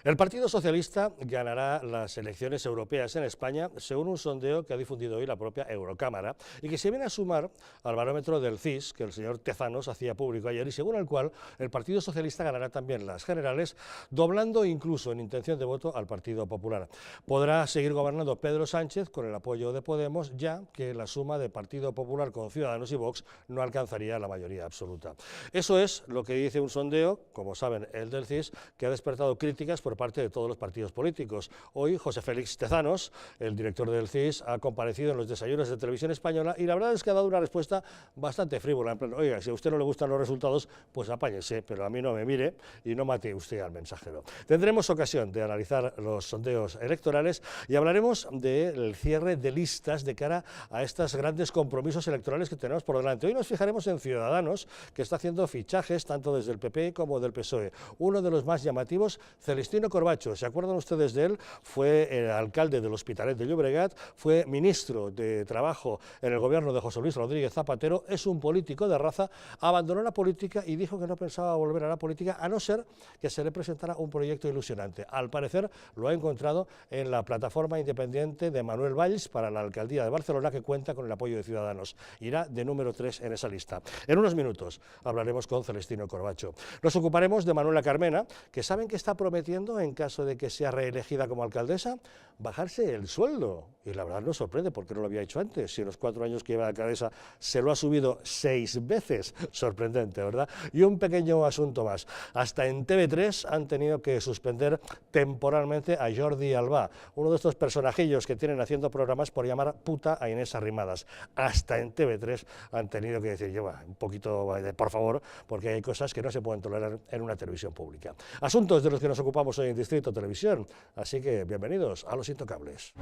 El Partido Socialista ganará las elecciones europeas en España, según un sondeo que ha difundido hoy la propia Eurocámara y que se viene a sumar al barómetro del CIS que el señor Tezanos hacía público ayer y según el cual el Partido Socialista ganará también las generales, doblando incluso en intención de voto al Partido Popular. Podrá seguir gobernando Pedro Sánchez con el apoyo de Podemos, ya que la suma de Partido Popular con Ciudadanos y Vox no alcanzaría la mayoría absoluta. Eso es lo que dice un sondeo, como saben, el del CIS, que ha despertado críticas por parte de todos los partidos políticos. Hoy José Félix Tezanos, el director del CIS, ha comparecido en los desayunos de Televisión Española y la verdad es que ha dado una respuesta bastante frívola, en plan, oiga, si a usted no le gustan los resultados, pues apáñese, pero a mí no me mire y no mate usted al mensajero. Tendremos ocasión de analizar los sondeos electorales y hablaremos del cierre de listas de cara a estos grandes compromisos electorales que tenemos por delante. Hoy nos fijaremos en Ciudadanos, que está haciendo fichajes tanto desde el PP como del PSOE. Uno de los más llamativos, Celestino Corbacho, ¿se acuerdan ustedes de él? Fue el alcalde del Hospitalet de Llobregat, fue ministro de Trabajo en el gobierno de José Luis Rodríguez Zapatero, es un político de raza, abandonó la política y dijo que no pensaba volver a la política a no ser que se le presentara un proyecto ilusionante. Al parecer lo ha encontrado en la plataforma independiente de Manuel Valls para la alcaldía de Barcelona, que cuenta con el apoyo de Ciudadanos. Irá de número 3 en esa lista. En unos minutos hablaremos con Celestino Corbacho. Nos ocuparemos de Manuela Carmena, que saben que está prometiendo, en caso de que sea reelegida como alcaldesa, bajarse el sueldo. Y la verdad nos sorprende porque no lo había hecho antes. Si en los 4 años que lleva de alcaldesa se lo ha subido 6 veces. Sorprendente, ¿verdad? Y un pequeño asunto más. Hasta en TV3 han tenido que suspender temporalmente a Jordi Albá, uno de estos personajillos que tienen haciendo programas por llamar puta a Inés Arrimadas. Hasta en TV3 han tenido que decir, lleva un poquito de por favor, porque hay cosas que no se pueden tolerar en una televisión pública. Asuntos de los que nos ocupamos hoy en Distrito Televisión, así que bienvenidos a Los Intocables.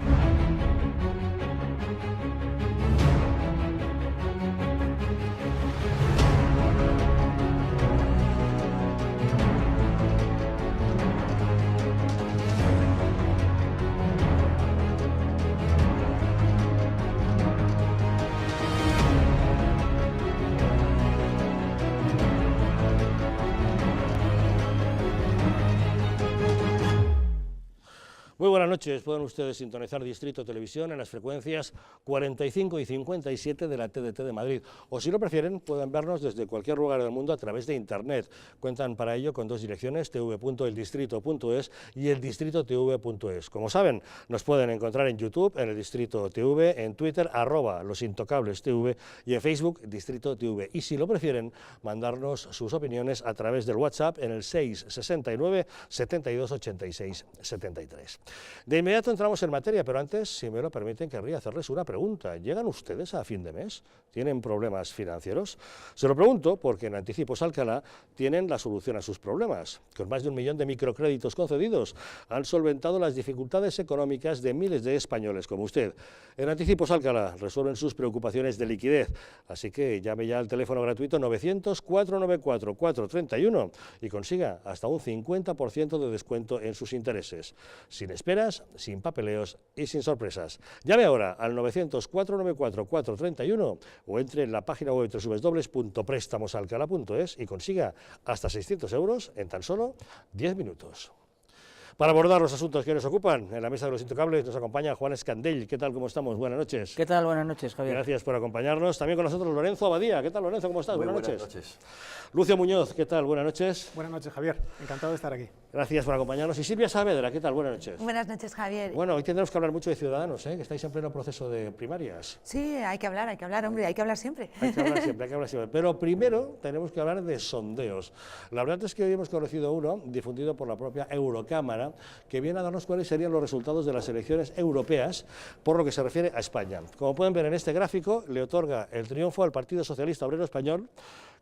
Muy buenas noches, pueden ustedes sintonizar Distrito Televisión en las frecuencias 45 y 57 de la TDT de Madrid, o si lo prefieren pueden vernos desde cualquier lugar del mundo a través de internet. Cuentan para ello con 2 direcciones, tv.eldistrito.es y eldistritotv.es. Como saben, nos pueden encontrar en YouTube, en el Distrito TV, en Twitter, @losintocablestv y en Facebook, Distrito TV. Y si lo prefieren, mandarnos sus opiniones a través del WhatsApp en el 669 72 86 73. De inmediato entramos en materia, pero antes, si me lo permiten, querría hacerles una pregunta. ¿Llegan ustedes a fin de mes? ¿Tienen problemas financieros? Se lo pregunto porque en Anticipos Alcalá tienen la solución a sus problemas. Con más de 1 millón de microcréditos concedidos, han solventado las dificultades económicas de miles de españoles como usted. En Anticipos Alcalá resuelven sus preocupaciones de liquidez, así que llame ya al teléfono gratuito 900-494-431 y consiga hasta un 50% de descuento en sus intereses. Sin esperas, sin papeleos y sin sorpresas. Llame ahora al 900-494-431 o entre en la página web www.préstamosalcalá.es y consiga hasta 600 euros en tan solo 10 minutos. Para abordar los asuntos que nos ocupan, en la mesa de Los Intocables nos acompaña Juan Escandell. ¿Qué tal? ¿Cómo estamos? Buenas noches. ¿Qué tal? Buenas noches, Javier. Gracias por acompañarnos. También con nosotros Lorenzo Abadía. ¿Qué tal, Lorenzo? ¿Cómo estás? Muy buenas noches. noches. Lucio Muñoz. ¿Qué tal? Buenas noches. Buenas noches, Javier. Encantado de estar aquí. Gracias por acompañarnos. Y Silvia Saavedra. ¿Qué tal? Buenas noches. Buenas noches, Javier. Bueno, hoy tendremos que hablar mucho de Ciudadanos, que estáis en pleno proceso de primarias. Sí, hay que hablar, hombre, hay que hablar siempre. Hay que hablar siempre, hay que hablar siempre. Pero primero tenemos que hablar de sondeos. La verdad es que hoy hemos conocido uno, difundido por la propia Eurocámara, que viene a darnos cuáles serían los resultados de las elecciones europeas por lo que se refiere a España. Como pueden ver en este gráfico, le otorga el triunfo al Partido Socialista Obrero Español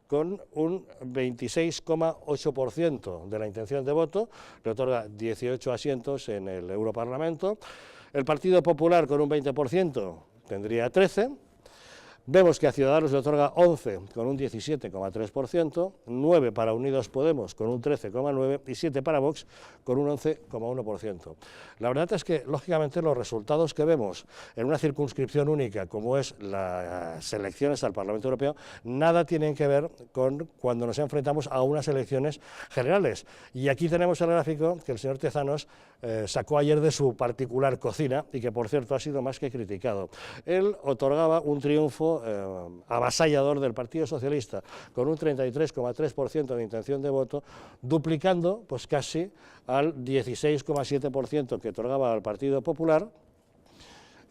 con un 26,8% de la intención de voto, le otorga 18 asientos en el Europarlamento. El Partido Popular con un 20% tendría 13. Vemos que a Ciudadanos le otorga 11 con un 17,3%, 9 para Unidos Podemos con un 13,9% y 7 para Vox con un 11,1%. La verdad es que, lógicamente, los resultados que vemos en una circunscripción única como es las elecciones al Parlamento Europeo, nada tienen que ver con cuando nos enfrentamos a unas elecciones generales. Y aquí tenemos el gráfico que el señor Tezanos sacó ayer de su particular cocina y que, por cierto, ha sido más que criticado. Él otorgaba un triunfo avasallador del Partido Socialista con un 33,3% de intención de voto, duplicando pues casi al 16,7% que otorgaba al Partido Popular,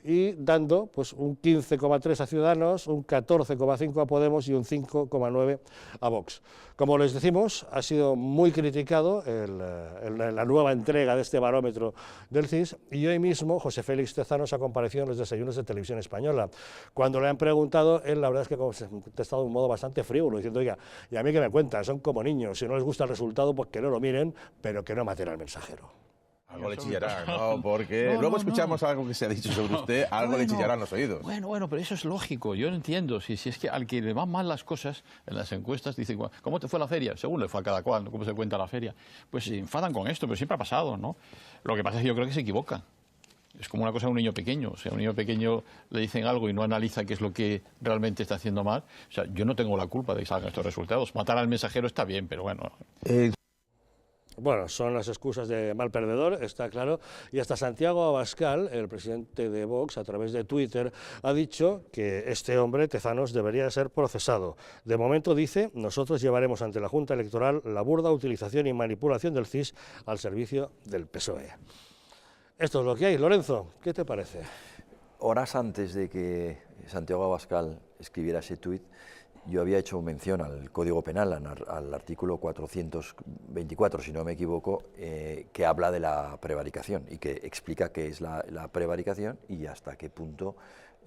y dando pues un 15,3 a Ciudadanos, un 14,5 a Podemos y un 5,9 a Vox. Como les decimos, ha sido muy criticado la nueva entrega de este barómetro del CIS, y hoy mismo José Félix Tezanos ha comparecido en los desayunos de Televisión Española. Cuando le han preguntado, él la verdad es que ha contestado de un modo bastante frívolo, diciendo, oiga, y a mí que me cuentan, son como niños, si no les gusta el resultado, pues que no lo miren, pero que no maten al mensajero. Algo le chillará, ¿no? Porque luego escuchamos algo que se ha dicho sobre usted, algo le chillarán los oídos. Bueno, pero eso es lógico, yo no entiendo. Si es que al que le van mal las cosas en las encuestas, dicen, ¿cómo te fue la feria? Según le fue a cada cual, cómo se cuenta la feria. Pues se enfadan con esto, pero siempre ha pasado, ¿no? Lo que pasa es que yo creo que se equivocan. Es como una cosa de un niño pequeño. O sea, a un niño pequeño le dicen algo y no analiza qué es lo que realmente está haciendo mal. O sea, yo no tengo la culpa de que salgan estos resultados. Matar al mensajero está bien, pero bueno. Bueno, son las excusas de mal perdedor, está claro, y hasta Santiago Abascal, el presidente de Vox, a través de Twitter, ha dicho que este hombre, Tezanos, debería ser procesado. De momento, dice, nosotros llevaremos ante la Junta Electoral la burda utilización y manipulación del CIS al servicio del PSOE. Esto es lo que hay. Lorenzo, ¿qué te parece? Horas antes de que Santiago Abascal escribiera ese tuit, yo había hecho mención al Código Penal, al artículo 424, si no me equivoco, que habla de la prevaricación y que explica qué es la prevaricación y hasta qué punto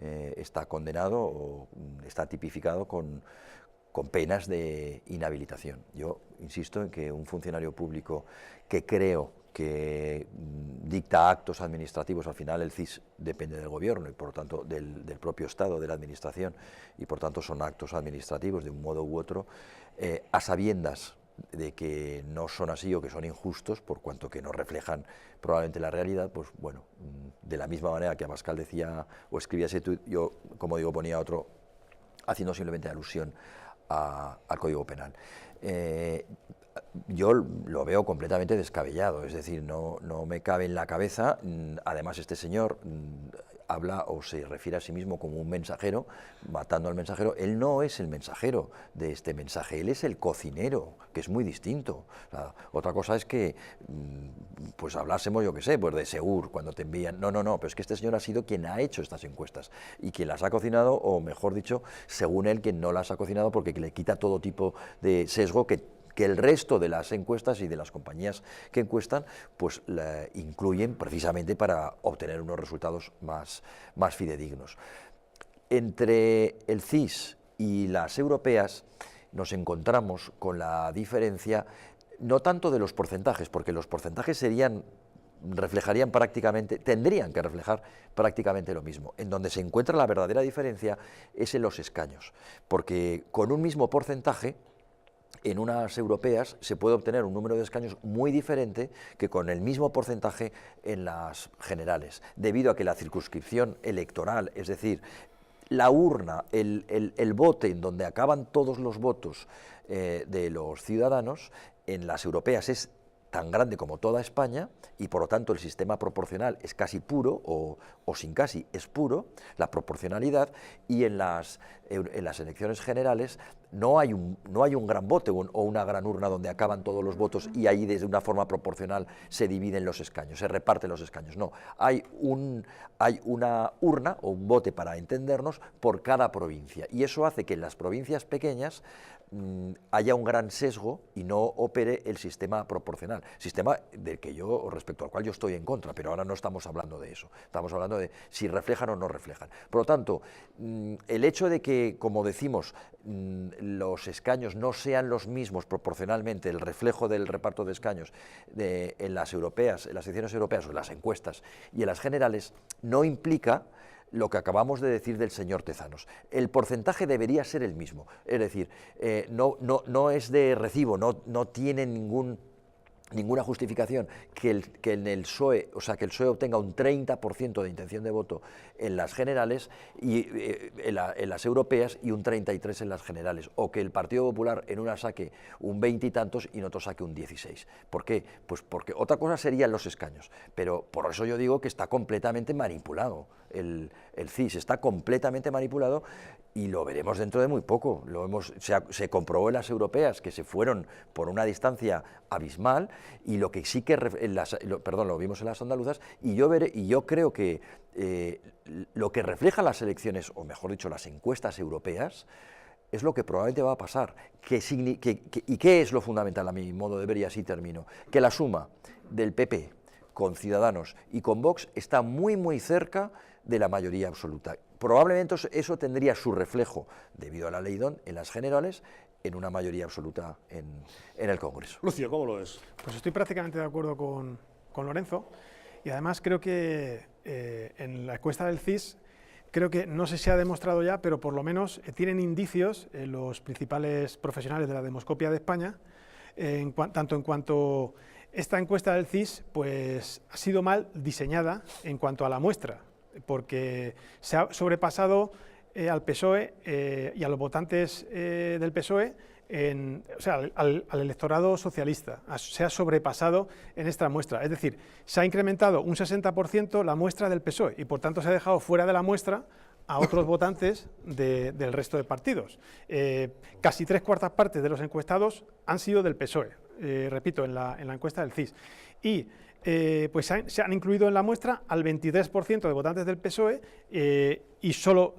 está condenado o está tipificado con penas de inhabilitación. Yo insisto en que un funcionario público que creo que dicta actos administrativos, al final el CIS depende del gobierno y por lo tanto del propio Estado, de la administración, y por tanto son actos administrativos de un modo u otro, a sabiendas de que no son así o que son injustos, por cuanto que no reflejan probablemente la realidad, pues bueno, de la misma manera que Abascal decía o escribía ese tuit, yo, como digo, ponía otro haciendo simplemente alusión al Código Penal. Yo lo veo completamente descabellado, es decir, no me cabe en la cabeza. Además, este señor habla o se refiere a sí mismo como un mensajero, matando al mensajero. Él no es el mensajero de este mensaje, él es el cocinero, que es muy distinto. O sea, otra cosa es que pues hablásemos, yo qué sé, pues de Segur, cuando te envían... No, pero es que este señor ha sido quien ha hecho estas encuestas y quien las ha cocinado, o mejor dicho, según él, quien no las ha cocinado, porque le quita todo tipo de sesgo que el resto de las encuestas y de las compañías que encuestan pues la incluyen precisamente para obtener unos resultados más fidedignos. Entre el CIS y las europeas nos encontramos con la diferencia no tanto de los porcentajes, porque los porcentajes reflejarían prácticamente, tendrían que reflejar prácticamente lo mismo. En donde se encuentra la verdadera diferencia es en los escaños, porque con un mismo porcentaje en unas europeas se puede obtener un número de escaños muy diferente que con el mismo porcentaje en las generales, debido a que la circunscripción electoral, es decir, la urna, el bote en donde acaban todos los votos de los ciudadanos, en las europeas es tan grande como toda España y por lo tanto el sistema proporcional es casi puro o sin casi es puro, la proporcionalidad, y en las elecciones generales no hay un gran bote o una gran urna donde acaban todos los votos y ahí desde una forma proporcional se dividen los escaños, se reparten los escaños. No, hay una urna o un bote, para entendernos, por cada provincia, y eso hace que en las provincias pequeñas haya un gran sesgo y no opere el sistema proporcional, sistema del que respecto al cual yo estoy en contra, pero ahora no estamos hablando de eso, estamos hablando de si reflejan o no reflejan. Por lo tanto, el hecho de que, como decimos, los escaños no sean los mismos proporcionalmente, el reflejo del reparto de escaños en las europeas, en las elecciones europeas o en las encuestas y en las generales, no implica lo que acabamos de decir del señor Tezanos. El porcentaje debería ser el mismo, es decir, no es de recibo, no tiene ninguna justificación que en el PSOE, o sea, que el PSOE obtenga un 30% de intención de voto en las generales y en las europeas y un 33% en las generales, o que el Partido Popular en una saque un 20 y tantos y en otro saque un 16. ¿Por qué? Pues porque otra cosa serían los escaños, pero por eso yo digo que está completamente manipulado el CIS, está completamente manipulado y lo veremos dentro de muy poco. Se comprobó en las europeas que se fueron por una distancia abismal, y lo que sí que lo vimos en las andaluzas, y yo creo que lo que reflejan las elecciones, o mejor dicho, las encuestas europeas, es lo que probablemente va a pasar. ¿Y qué es lo fundamental a mi modo de ver? Y así termino. Que la suma del PP con Ciudadanos y con Vox está muy, muy cerca de la mayoría absoluta. Probablemente eso tendría su reflejo, debido a la ley Don, en las generales, en una mayoría absoluta en el Congreso. Lucio, ¿cómo lo ves? Pues estoy prácticamente de acuerdo con Lorenzo, y además creo que en la encuesta del CIS, creo que no sé si ha demostrado ya, pero por lo menos tienen indicios los principales profesionales de la demoscopia de España, tanto en cuanto esta encuesta del CIS pues, ha sido mal diseñada en cuanto a la muestra, porque se ha sobrepasado al PSOE y a los votantes del PSOE, o sea, al electorado socialista, se ha sobrepasado en esta muestra. Es decir, se ha incrementado un 60% la muestra del PSOE y por tanto se ha dejado fuera de la muestra a otros votantes del resto de partidos. Casi 3/4 partes de los encuestados han sido del PSOE, repito, en la encuesta del CIS. Y pues se han incluido en la muestra al 23% de votantes del PSOE y solo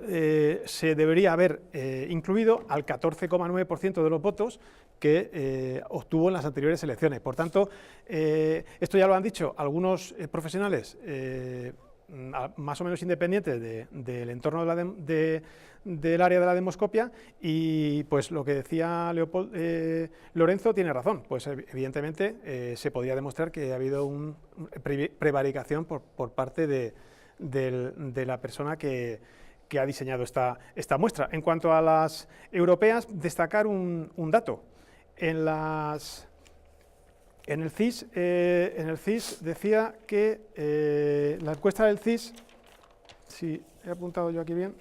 se debería haber incluido al 14,9% de los votos que obtuvo en las anteriores elecciones. Por tanto, esto ya lo han dicho algunos profesionales más o menos independientes del entorno del área de la demoscopia, y pues lo que decía Lorenzo tiene razón, pues evidentemente se podía demostrar que ha habido una prevaricación por parte de la persona que ha diseñado esta muestra. En cuanto a las europeas, destacar un dato. En el CIS decía que la encuesta del CIS, si he apuntado yo aquí bien,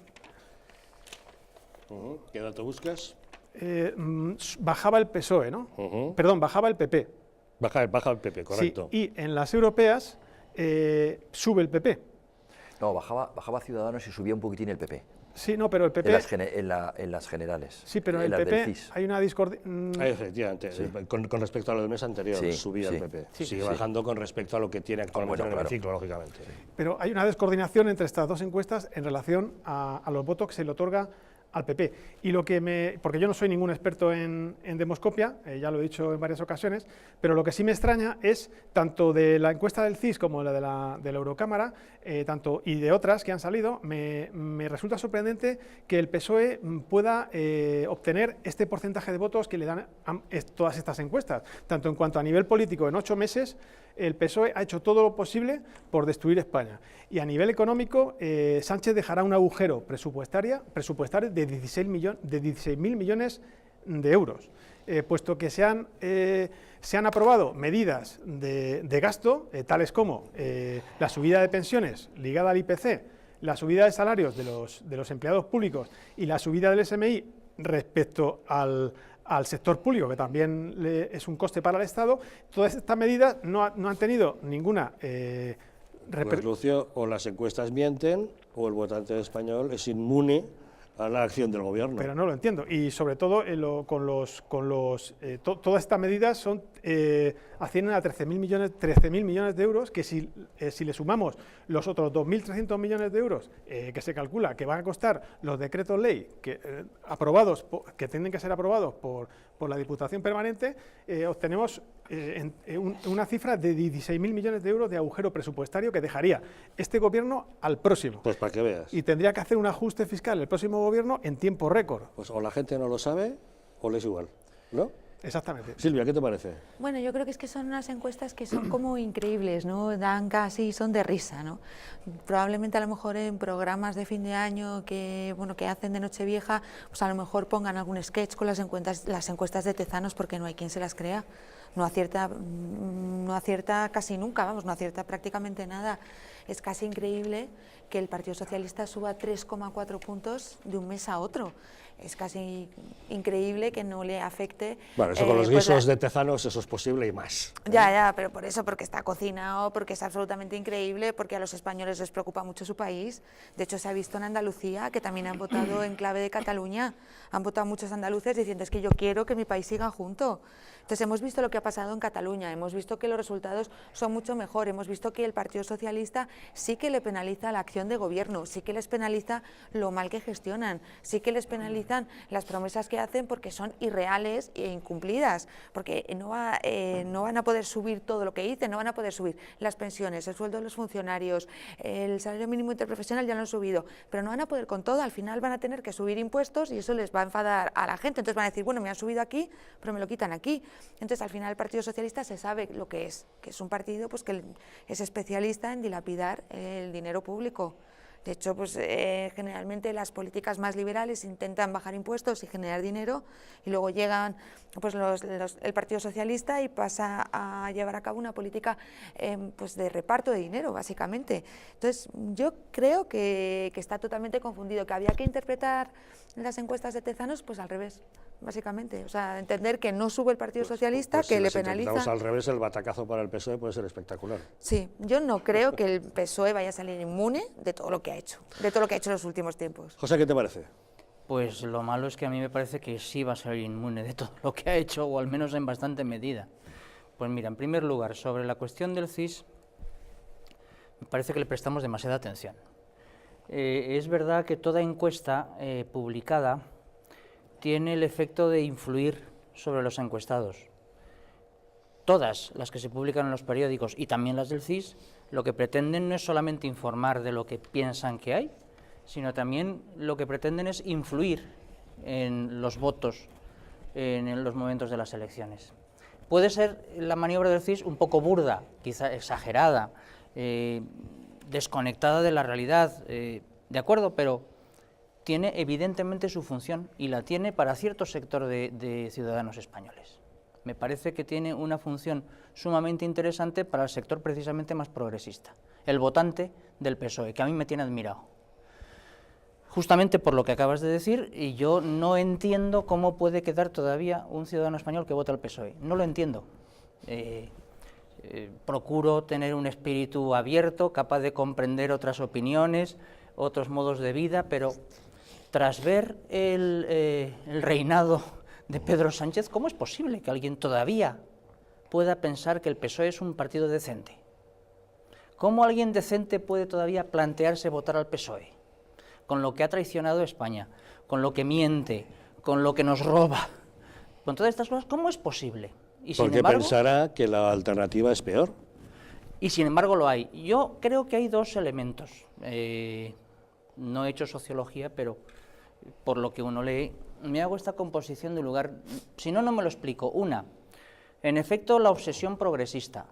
¿qué dato buscas? bajaba el PSOE, ¿no? Perdón, bajaba el PP. Baja el PP, correcto. Sí, y en las europeas sube el PP. No, bajaba Ciudadanos y subía un poquitín el PP. Sí, no, pero el PP... En las generales. Sí, pero en el PP hay una discordia... Efectivamente, sí. Con respecto a lo del mes anterior, Sí, subía sí. el PP. Sí. Sigue bajando con respecto a lo que tiene actualmente en el claro. ciclo, lógicamente. Pero hay una descoordinación entre estas dos encuestas en relación a los votos que se le otorga al PP. Y porque yo no soy ningún experto en demoscopia, ya lo he dicho en varias ocasiones, pero lo que sí me extraña es, tanto de la encuesta del CIS como de la Eurocámara, y de otras que han salido, me resulta sorprendente que el PSOE pueda obtener este porcentaje de votos que le dan todas estas encuestas, tanto en cuanto a nivel político. En 8 meses el PSOE ha hecho todo lo posible por destruir España, y a nivel económico Sánchez dejará un agujero presupuestario de 16.000 millones de euros, puesto que se han aprobado medidas de gasto, tales como la subida de pensiones ligada al IPC, la subida de salarios de los empleados públicos y la subida del SMI respecto al sector público, que también es un coste para el Estado. Todas estas medidas no han tenido ninguna Pues, Lucio, o las encuestas mienten o el votante español es inmune a la acción del gobierno. Pero no lo entiendo, y sobre todo todas estas medidas ascienden a 13.000 millones de euros, que si le sumamos los otros 2.300 millones de euros que se calcula que van a costar los decretos ley aprobados, que tienen que ser aprobados por la Diputación Permanente, obtenemos una cifra de 16.000 millones de euros de agujero presupuestario que dejaría este gobierno al próximo. Pues para que veas. Y tendría que hacer un ajuste fiscal el próximo gobierno en tiempo récord. Pues o la gente no lo sabe o le es igual, ¿no? Exactamente. Silvia, ¿qué te parece? Bueno, yo creo que es que son unas encuestas que son como increíbles, ¿no? Dan casi, son de risa, ¿no? Probablemente a lo mejor en programas de fin de año que, bueno, que hacen de Nochevieja, pues a lo mejor pongan algún sketch con las encuestas de Tezanos, porque no hay quien se las crea. No acierta casi nunca, vamos, no acierta prácticamente nada. Es casi increíble que el Partido Socialista suba 3,4 puntos de un mes a otro. Es casi increíble que no le afecte. Bueno, eso con los pues guisos de Tezanos, eso es posible y más. Ya, pero por eso, porque está cocinado, porque es absolutamente increíble, porque a los españoles les preocupa mucho su país. De hecho, se ha visto en Andalucía, que también han votado en clave de Cataluña. Han votado muchos andaluces diciendo, es que yo quiero que mi país siga junto. Entonces, hemos visto lo que ha pasado en Cataluña, hemos visto que los resultados son mucho mejor, hemos visto que el Partido Socialista sí que le penaliza la acción de gobierno, sí que les penaliza lo mal que gestionan, sí que les penalizan las promesas que hacen porque son irreales e incumplidas, porque no van a poder subir todo lo que dicen, no van a poder subir las pensiones, el sueldo de los funcionarios, el salario mínimo interprofesional ya lo han subido, pero no van a poder con todo, al final van a tener que subir impuestos y eso les va a enfadar a la gente, entonces van a decir, bueno, me han subido aquí, pero me lo quitan aquí. Entonces, al final el Partido Socialista se sabe lo que es un partido pues, que es especialista en dilapidar el dinero público. De hecho, pues, generalmente las políticas más liberales intentan bajar impuestos y generar dinero, y luego llegan pues, el Partido Socialista y pasa a llevar a cabo una política pues, de reparto de dinero, básicamente. Entonces, yo creo que está totalmente confundido, que había que interpretar las encuestas de Tezanos pues al revés, básicamente. O sea, entender que no sube el Partido Socialista, que si le las penaliza. interpretamos al revés, el batacazo para el PSOE puede ser espectacular. Sí, yo no creo que el PSOE vaya a salir inmune de todo lo que ha hecho, de todo lo que ha hecho en los últimos tiempos. José, ¿qué te parece? Pues lo malo es que a mí me parece que sí va a salir inmune de todo lo que ha hecho, o al menos en bastante medida. Pues mira, en primer lugar, sobre la cuestión del CIS, me parece que le prestamos demasiada atención. Es verdad que toda encuesta publicada tiene el efecto de influir sobre los encuestados. Todas las que se publican en los periódicos y también las del CIS, lo que pretenden no es solamente informar de lo que piensan que hay, sino también lo que pretenden es influir en los votos en los momentos de las elecciones. Puede ser la maniobra del CIS un poco burda, quizá exagerada, desconectada de la realidad, de acuerdo, pero tiene evidentemente su función y la tiene para cierto sector de ciudadanos españoles. Me parece que tiene una función sumamente interesante para el sector precisamente más progresista, el votante del PSOE, que a mí me tiene admirado. Justamente por lo que acabas de decir, y yo no entiendo cómo puede quedar todavía un ciudadano español que vota al PSOE, no lo entiendo. Procuro tener un espíritu abierto, capaz de comprender otras opiniones, otros modos de vida, pero tras ver el reinado de Pedro Sánchez, ¿cómo es posible que alguien todavía pueda pensar que el PSOE es un partido decente? ¿Cómo alguien decente puede todavía plantearse votar al PSOE? Con lo que ha traicionado España, con lo que miente, con lo que nos roba, con todas estas cosas, ¿cómo es posible? Y Porque pensará que la alternativa es peor. Y sin embargo lo hay. Yo creo que hay dos elementos. No he hecho sociología, pero por lo que uno lee, me hago esta composición de lugar, si no, no me lo explico. Una, en efecto, la obsesión progresista.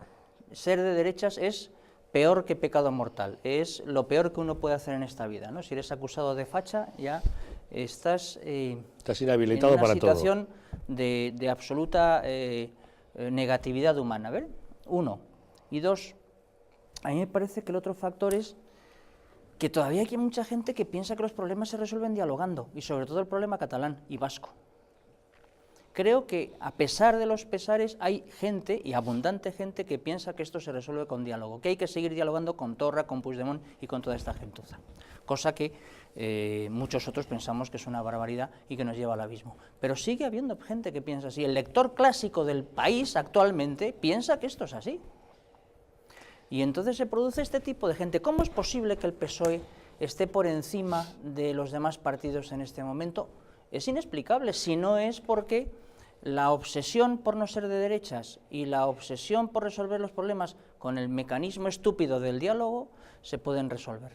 Ser de derechas es peor que pecado mortal, es lo peor que uno puede hacer en esta vida, ¿no? Si eres acusado de facha, ya estás inhabilitado en una para situación de absoluta negatividad humana. ¿Ver? Uno. Y dos, a mí me parece que el otro factor es que todavía hay mucha gente que piensa que los problemas se resuelven dialogando, y sobre todo el problema catalán y vasco. Creo que, a pesar de los pesares, hay gente, y abundante gente, que piensa que esto se resuelve con diálogo, que hay que seguir dialogando con Torra, con Puigdemont y con toda esta gentuza. Cosa que muchos otros pensamos que es una barbaridad y que nos lleva al abismo. Pero sigue habiendo gente que piensa así. El lector clásico del país actualmente piensa que esto es así. Y entonces se produce este tipo de gente. ¿Cómo es posible que el PSOE esté por encima de los demás partidos en este momento? Es inexplicable, si no es porque la obsesión por no ser de derechas y la obsesión por resolver los problemas con el mecanismo estúpido del diálogo se pueden resolver.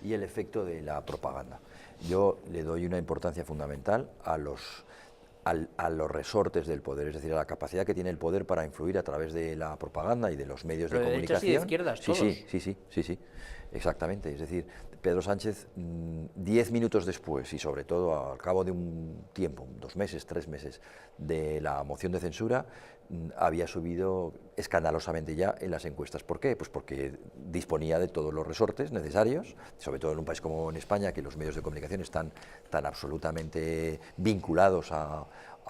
Y el efecto de la propaganda. Yo le doy una importancia fundamental a los a los resortes del poder, es decir, a la capacidad que tiene el poder para influir a través de la propaganda y de los medios de derechas y de comunicación. izquierdas, Sí, exactamente. Es decir, Pedro Sánchez, 10 minutos después y sobre todo al cabo de un tiempo, 2 meses, 3 meses, de la moción de censura, había subido escandalosamente ya en las encuestas. ¿Por qué? Pues porque disponía de todos los resortes necesarios, sobre todo en un país como en España, que los medios de comunicación están tan absolutamente vinculados a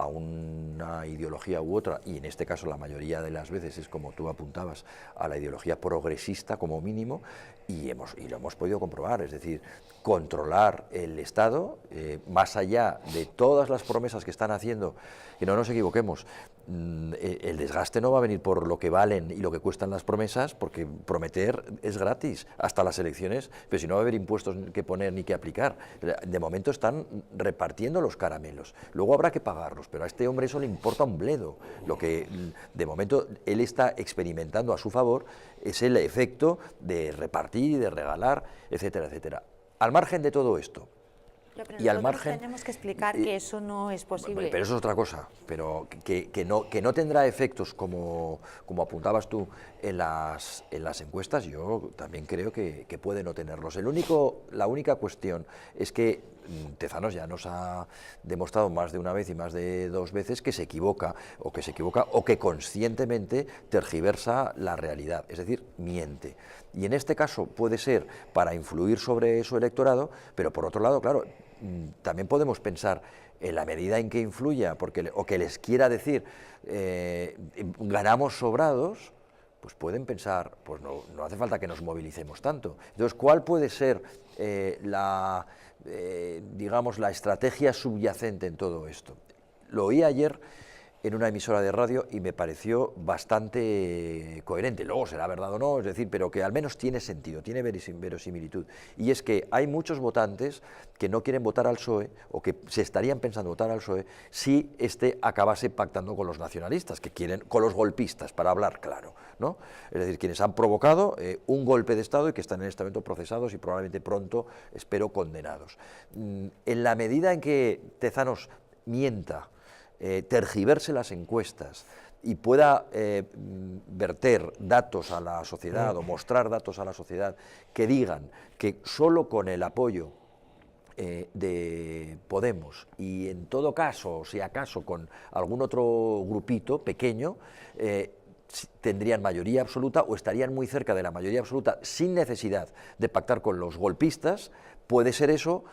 una ideología u otra, y en este caso la mayoría de las veces es, como tú apuntabas, a la ideología progresista como mínimo, y lo hemos podido comprobar, es decir, controlar el Estado, más allá de todas las promesas que están haciendo, que no nos equivoquemos, el desgaste no va a venir por lo que valen y lo que cuestan las promesas, porque prometer es gratis hasta las elecciones, pero si no va a haber impuestos que poner ni que aplicar. De momento están repartiendo los caramelos, luego habrá que pagarlos, pero a este hombre eso le importa un bledo. Lo que de momento él está experimentando a su favor es el efecto de repartir y de regalar, etcétera, etcétera. Al margen de todo esto, pero y al margen tenemos que explicar que eso no es posible. Pero eso es otra cosa, pero que no tendrá efectos como apuntabas tú en las encuestas, yo también creo que puede no tenerlos. La única cuestión es que Tezanos ya nos ha demostrado más de una vez y más de 2 veces que se equivoca o que conscientemente tergiversa la realidad, es decir, miente. Y en este caso puede ser para influir sobre su electorado, pero por otro lado, claro, también podemos pensar en la medida en que influya o que les quiera decir ganamos sobrados, pues pueden pensar, pues no hace falta que nos movilicemos tanto. Entonces, ¿cuál puede ser digamos, la estrategia subyacente en todo esto? Lo oí ayer en una emisora de radio y me pareció bastante coherente. Luego será verdad o no, es decir, pero que al menos tiene sentido, tiene verosimilitud. Y es que hay muchos votantes que no quieren votar al PSOE o que se estarían pensando votar al PSOE si este acabase pactando con los nacionalistas, que quieren, con los golpistas, para hablar claro, ¿no? Es decir, quienes han provocado un golpe de Estado y que están en este momento procesados y probablemente pronto, espero, condenados. En la medida en que Tezanos mienta, tergiverse las encuestas y pueda verter datos a la sociedad o mostrar datos a la sociedad que digan que solo con el apoyo de Podemos y en todo caso, si acaso con algún otro grupito pequeño, tendrían mayoría absoluta o estarían muy cerca de la mayoría absoluta sin necesidad de pactar con los golpistas, puede ser eso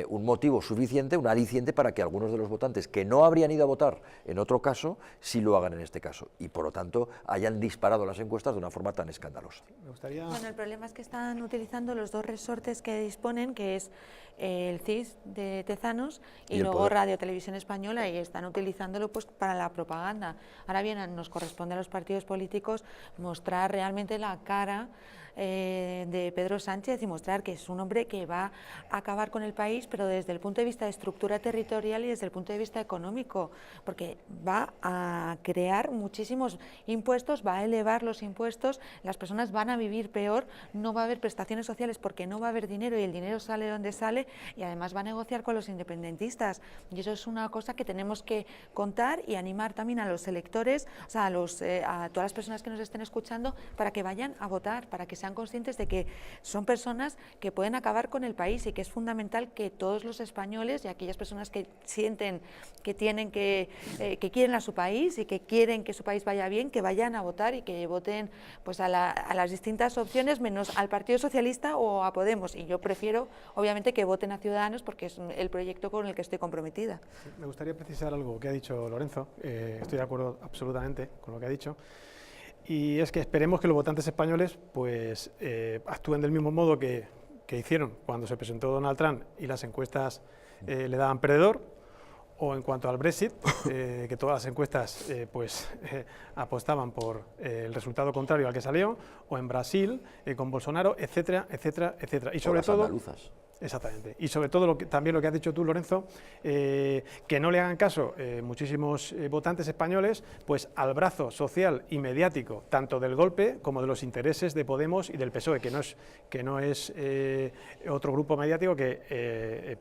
un motivo suficiente, un aliciente para que algunos de los votantes que no habrían ido a votar en otro caso, sí lo hagan en este caso y por lo tanto hayan disparado las encuestas de una forma tan escandalosa. Bueno, el problema es que están utilizando los 2 resortes que disponen, que es el CIS de Tezanos y luego poder. Radio Televisión Española, y están utilizándolo pues para la propaganda. Ahora bien, nos corresponde a los partidos políticos mostrar realmente la cara de Pedro Sánchez y mostrar que es un hombre que va a acabar con el país, pero desde el punto de vista de estructura territorial y desde el punto de vista económico, porque va a crear muchísimos impuestos, va a elevar los impuestos, las personas van a vivir peor, no va a haber prestaciones sociales porque no va a haber dinero y el dinero sale de donde sale, y además va a negociar con los independentistas, y eso es una cosa que tenemos que contar y animar también a los electores, o sea, a todas las personas que nos estén escuchando, para que vayan a votar, para que sean conscientes de que son personas que pueden acabar con el país y que es fundamental que todos los españoles y aquellas personas que sienten que tienen que quieren a su país y que quieren que su país vaya bien, que vayan a votar y que voten pues a las distintas opciones, menos al Partido Socialista o a Podemos, y yo prefiero obviamente que voten a Ciudadanos porque es el proyecto con el que estoy comprometida. Me gustaría precisar algo que ha dicho Lorenzo, estoy de acuerdo absolutamente con lo que ha dicho. Y es que esperemos que los votantes españoles pues actúen del mismo modo que hicieron cuando se presentó Donald Trump y las encuestas le daban perdedor, o en cuanto al Brexit, que todas las encuestas apostaban por el resultado contrario al que salió, o en Brasil con Bolsonaro, etcétera, etcétera, etcétera. Y sobre todo, andaluzas. Exactamente. Y sobre todo, también lo que has dicho tú, Lorenzo, que no le hagan caso muchísimos votantes españoles pues al brazo social y mediático, tanto del golpe como de los intereses de Podemos y del PSOE, que no es otro grupo mediático que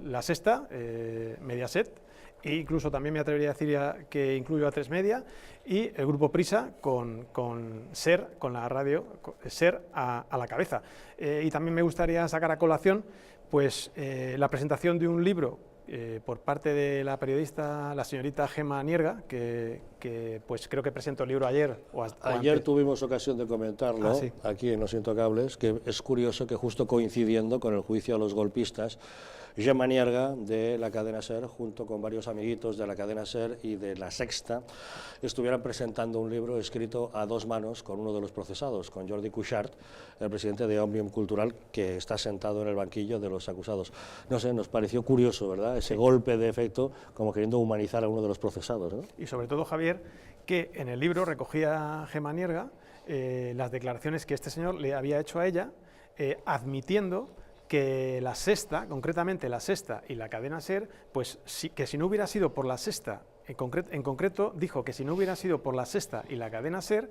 La Sexta, Mediaset e incluso también me atrevería a decir que incluyo a 3 Media, y el grupo Prisa con SER, con la radio SER a la cabeza. Y también me gustaría sacar a colación pues, la presentación de un libro por parte de la periodista, la señorita Gemma Nierga, que pues creo que presentó el libro ayer. Ayer tuvimos ocasión de comentarlo, sí, aquí en Los Intocables, que es curioso que justo coincidiendo con el juicio a los golpistas, Gemma Nierga, de la cadena SER, junto con varios amiguitos de la cadena SER y de La Sexta, estuvieran presentando un libro escrito a 2 manos con uno de los procesados, con Jordi Cuixart, el presidente de Òmnium Cultural, que está sentado en el banquillo de los acusados. No sé, nos pareció curioso, ¿verdad?, ese golpe de efecto, como queriendo humanizar a uno de los procesados, ¿no? Y sobre todo, Javier, que en el libro recogía Gemma Nierga las declaraciones que este señor le había hecho a ella, admitiendo que La Sexta, concretamente La Sexta y la cadena SER, pues que si no hubiera sido por La Sexta, en concreto dijo que si no hubiera sido por La Sexta y la cadena SER,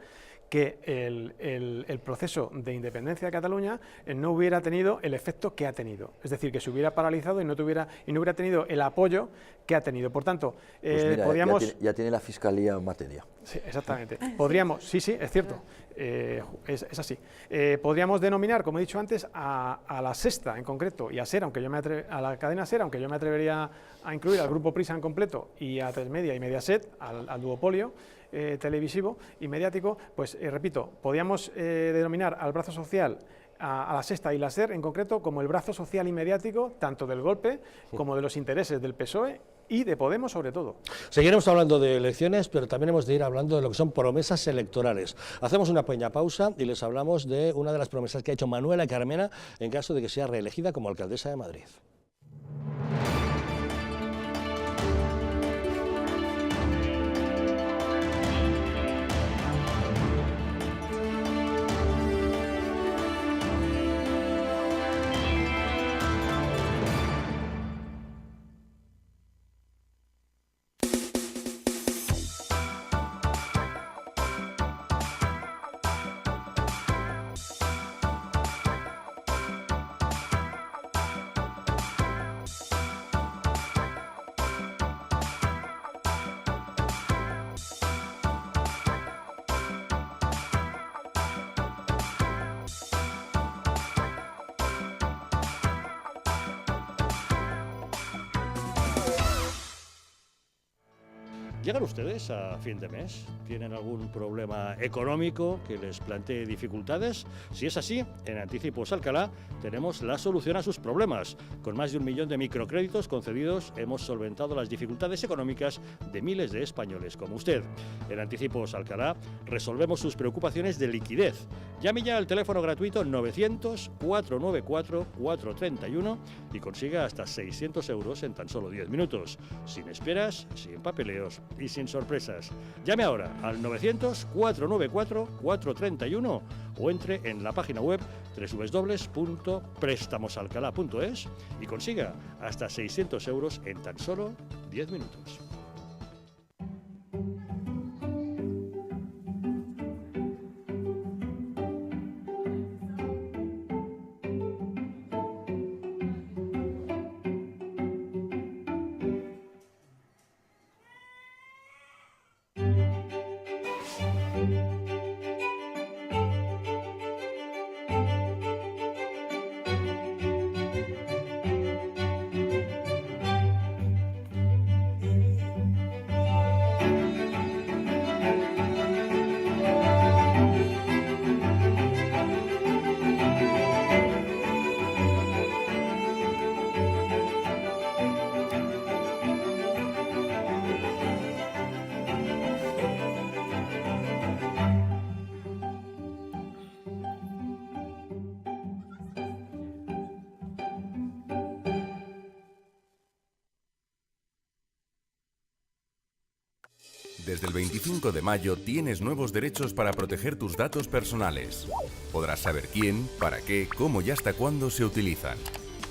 que el proceso de independencia de Cataluña no hubiera tenido el efecto que ha tenido. Es decir, que se hubiera paralizado y no hubiera tenido el apoyo que ha tenido. Por tanto, pues mira, podríamos... ya tiene la Fiscalía en materia. Sí, exactamente. Podríamos, sí, es cierto, es así. Podríamos denominar, como he dicho antes, a La Sexta en concreto y a SER, a la cadena SER, aunque yo me atrevería a incluir al grupo Prisa en completo y a 3 Media y Mediaset, al duopolio televisivo y mediático, pues repito, podríamos denominar al brazo social a La Sexta y la SER en concreto como el brazo social y mediático tanto del golpe como de los intereses del PSOE y de Podemos sobre todo. Seguiremos hablando de elecciones, pero también hemos de ir hablando de lo que son promesas electorales. Hacemos una pequeña pausa y les hablamos de una de las promesas que ha hecho Manuela Carmena en caso de que sea reelegida como alcaldesa de Madrid. ¿Llegan ustedes a fin de mes? ¿Tienen algún problema económico que les plantee dificultades? Si es así, en Anticipos Alcalá tenemos la solución a sus problemas. Con más de 1 millón de microcréditos concedidos hemos solventado las dificultades económicas de miles de españoles como usted. En Anticipos Alcalá resolvemos sus preocupaciones de liquidez. Llame ya al teléfono gratuito 900-494-431 y consiga hasta 600 euros en tan solo 10 minutos. Sin esperas, sin papeleos y sin sorpresas. Llame ahora al 900-494-431 o entre en la página web www.prestamosalcalá.es y consiga hasta 600 euros en tan solo 10 minutos. Desde el 25 de mayo tienes nuevos derechos para proteger tus datos personales. Podrás saber quién, para qué, cómo y hasta cuándo se utilizan.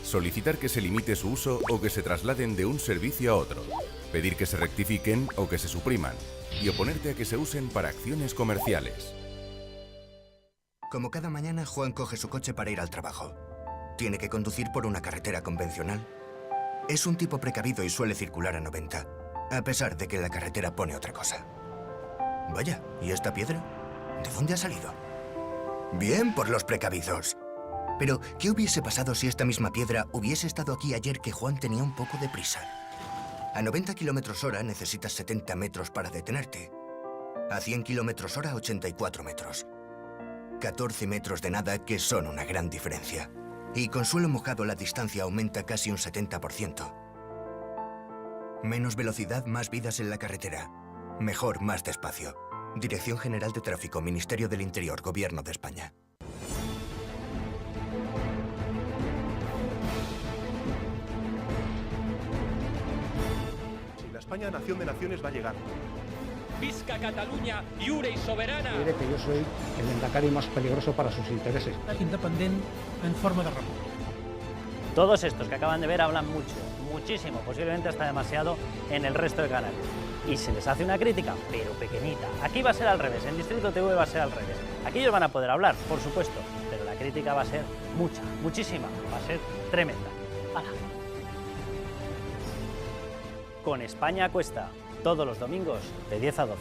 Solicitar que se limite su uso o que se trasladen de un servicio a otro. Pedir que se rectifiquen o que se supriman. Y oponerte a que se usen para acciones comerciales. Como cada mañana, Juan coge su coche para ir al trabajo. Tiene que conducir por una carretera convencional. Es un tipo precavido y suele circular a 90. a pesar de que la carretera pone otra cosa. Vaya, ¿y esta piedra? ¿De dónde ha salido? Bien por los precavidos. Pero, ¿qué hubiese pasado si esta misma piedra hubiese estado aquí ayer que Juan tenía un poco de prisa? A 90 km/h necesitas 70 metros para detenerte. A 100 km/h, 84 metros. 14 metros de nada que son una gran diferencia. Y con suelo mojado la distancia aumenta casi un 70%. Menos velocidad, más vidas en la carretera. Mejor, más despacio. Dirección General de Tráfico, Ministerio del Interior, Gobierno de España. Si la España nación de naciones va a llegar. Visca Catalunya, lliure y soberana. Diré que yo soy el lehendakari más peligroso para sus intereses. Independent en forma de república. Todos estos que acaban de ver hablan mucho, muchísimo, posiblemente hasta demasiado en el resto de canales. Y se les hace una crítica, pero pequeñita. Aquí va a ser al revés, en Distrito TV va a ser al revés. Aquí ellos van a poder hablar, por supuesto, pero la crítica va a ser mucha, muchísima, va a ser tremenda. ¡Hala! Con España a Cuesta, todos los domingos de 10 a 12.